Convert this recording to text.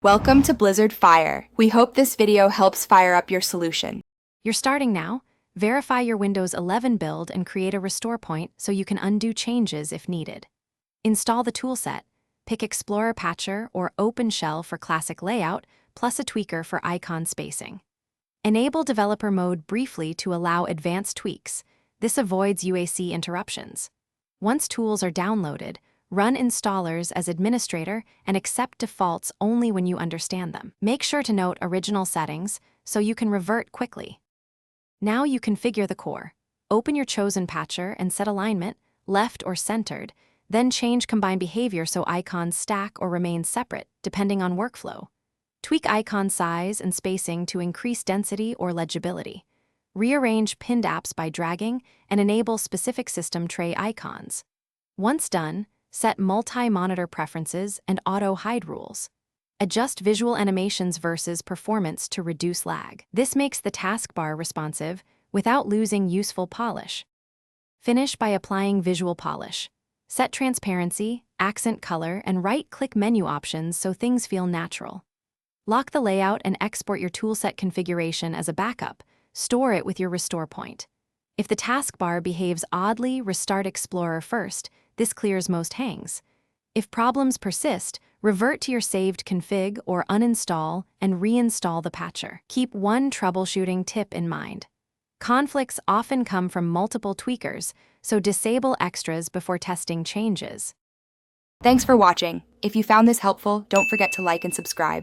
Welcome to Blizzard Fire. We hope this video helps fire up your solution. You're starting now. Verify your Windows 11 build and create a restore point so you can undo changes if needed. Install the toolset. Pick Explorer Patcher or OpenShell for classic layout, plus a tweaker for icon spacing. Enable developer mode briefly to allow advanced tweaks. This avoids UAC interruptions. Once tools are downloaded, run installers as administrator and accept defaults only when you understand them. Make sure to note original settings so you can revert quickly. Now you configure the core. Open your chosen patcher and set alignment, left or centered, then change combine behavior so icons stack or remain separate, depending on workflow. Tweak icon size and spacing to increase density or legibility. Rearrange pinned apps by dragging and enable specific system tray icons. Once done, set multi-monitor preferences and auto-hide rules. Adjust visual animations versus performance to reduce lag. This makes the taskbar responsive without losing useful polish. Finish by applying visual polish. Set transparency, accent color, and right-click menu options so things feel natural. Lock the layout and export your toolset configuration as a backup. Store it with your restore point. If the taskbar behaves oddly, restart Explorer first. This clears most hangs. If problems persist, revert to your saved config or uninstall and reinstall the patcher. Keep one troubleshooting tip in mind. Conflicts often come from multiple tweakers, so disable extras before testing changes. Thanks for watching. If you found this helpful, don't forget to like and subscribe.